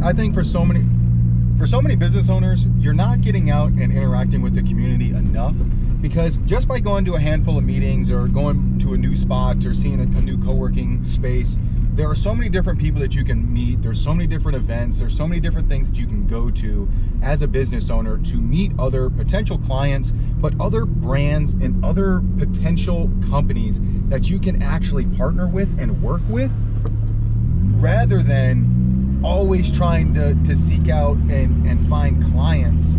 I think for so many business owners, you're not getting out and interacting with the community enough, because just by going to a handful of meetings or going to a new spot or seeing a new co-working space, there are so many different people that you can meet. There's so many different events. There's so many different things that you can go to as a business owner to meet other potential clients, but other brands and other potential companies that you can actually partner with and work with, rather than always trying to seek out and find clients.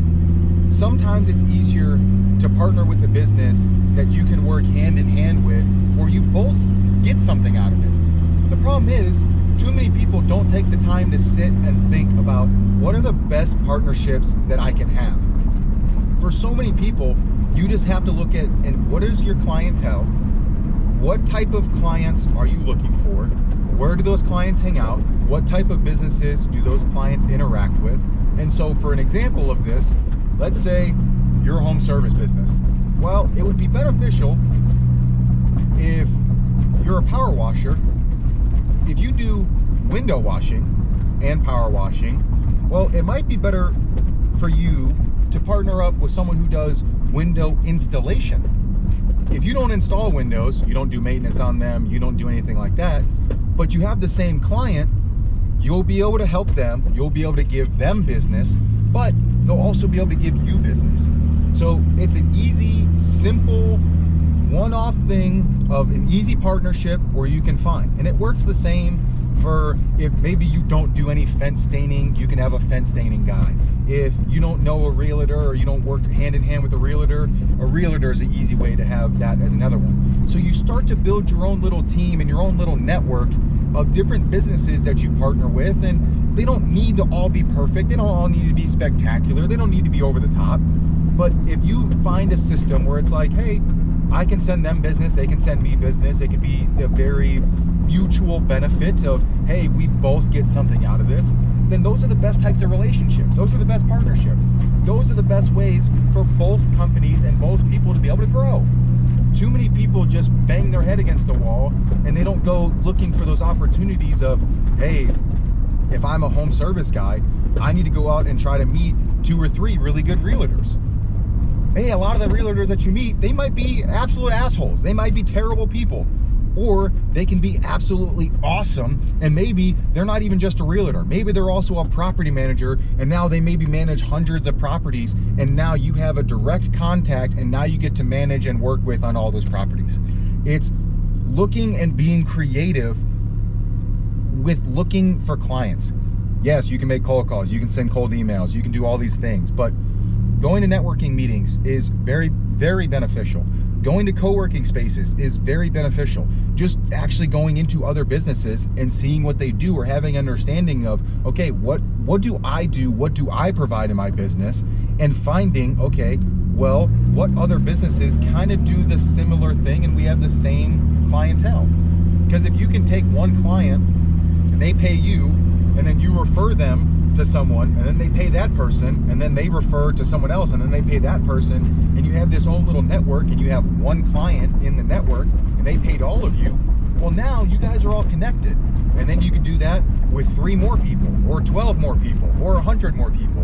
Sometimes it's easier to partner with a business that you can work hand in hand with, where you both get something out of it. The problem is, too many people don't take the time to sit and think about what are the best partnerships that I can have. For so many people, you just have to look at, and what is your clientele? What type of clients are you looking for? Where do those clients hang out? What type of businesses do those clients interact with? And so for an example of this, let's say you're a home service business. Well, it would be beneficial if you're a power washer. If you do window washing and power washing, well, it might be better for you to partner up with someone who does window installation. If you don't install windows, you don't do maintenance on them, you don't do anything like that, but you have the same client, you'll be able to help them, you'll be able to give them business, but they'll also be able to give you business. So it's an easy, simple, one-off thing of an easy partnership where you can find. And it works the same for if maybe you don't do any fence staining, you can have a fence staining guy. If you don't know a realtor or you don't work hand in hand with a realtor is an easy way to have that as another one. So you start to build your own little team and your own little network of different businesses that you partner with, and they don't need to all be perfect. They don't all need to be spectacular. They don't need to be over the top. But if you find a system where it's like, hey, I can send them business, they can send me business, it can be a very mutual benefit of, hey, we both get something out of this, then those are the best types of relationships. Those are the best partnerships. Those are the best ways for both companies and both people to be able to grow. Too many people just bang their head against the wall and they don't go looking for those opportunities of, hey, if I'm a home service guy, I need to go out and try to meet 2 or 3 really good realtors. Hey, a lot of the realtors that you meet, they might be absolute assholes. They might be terrible people. Or they can be absolutely awesome, and maybe they're not even just a realtor. Maybe they're also a property manager, and now they maybe manage hundreds of properties, and now you have a direct contact, and now you get to manage and work with on all those properties. It's looking and being creative with looking for clients. Yes, you can make cold calls, you can send cold emails, you can do all these things, but going to networking meetings is very, very beneficial. Going to co-working spaces is very beneficial. Just actually going into other businesses and seeing what they do, or having understanding of, okay, what do I do? What do I provide in my business? And finding, okay, well, what other businesses kind of do the similar thing and we have the same clientele? Because if you can take one client and they pay you, and then you refer them to someone, and then they pay that person, and then they refer to someone else, and then they pay that person, and you have this own little network, and you have one client in the network, and they paid all of you, well, now you guys are all connected. And then you can do that with 3 more people, or 12 more people, or 100 more people,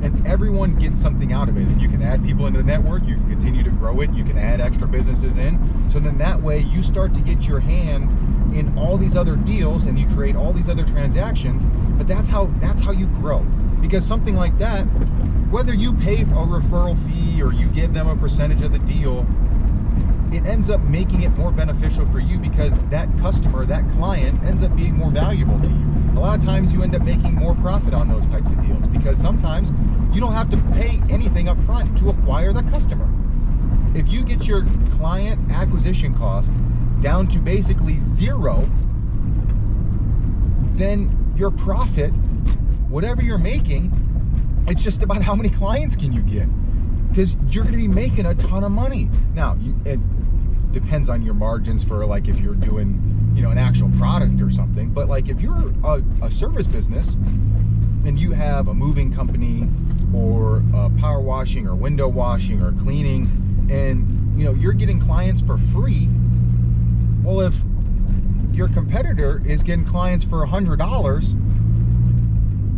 and everyone gets something out of it. And you can add people into the network, you can continue to grow it, you can add extra businesses in, so then that way you start to get your hand in all these other deals, and you create all these other transactions. But that's how you grow. Because something like that, whether you pay a referral fee or you give them a percentage of the deal, it ends up making it more beneficial for you, because that customer, that client, ends up being more valuable to you. A lot of times you end up making more profit on those types of deals, because sometimes you don't have to pay anything up front to acquire the customer. If you get your client acquisition cost down to basically 0, then your profit, whatever you're making, it's just about how many clients can you get, because you're going to be making a ton of money. Now, it depends on your margins for, like, if you're doing, an actual product or something. But like if you're a service business and you have a moving company or power washing or window washing or cleaning, and you're getting clients for free, well, if your competitor is getting clients for $100,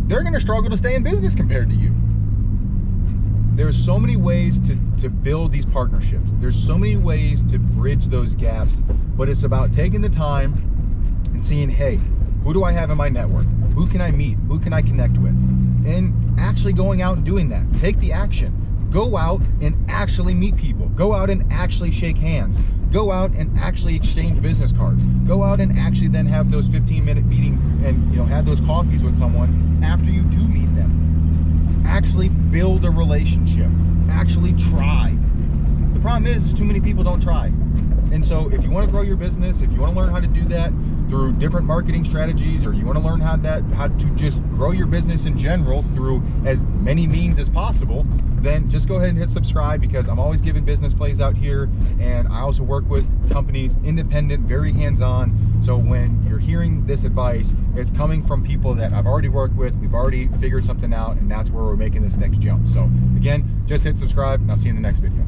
they're going to struggle to stay in business compared to you. There's so many ways to build these partnerships. There's so many ways to bridge those gaps, but it's about taking the time and seeing, hey, who do I have in my network? Who can I meet? Who can I connect with? And actually going out and doing that. Take the action. Go out and actually meet people. Go out and actually shake hands. Go out and actually exchange business cards. Go out and actually then have those 15-minute meeting and have those coffees with someone after you do meet them. Actually build a relationship. Actually try. The problem is too many people don't try. And so if you want to grow your business, if you want to learn how to do that through different marketing strategies, or you want to learn how to just grow your business in general through as many means as possible, then just go ahead and hit subscribe, because I'm always giving business plays out here. And I also work with companies, independent, very hands-on. So when you're hearing this advice, it's coming from people that I've already worked with. We've already figured something out, and that's where we're making this next jump. So again, just hit subscribe, and I'll see you in the next video.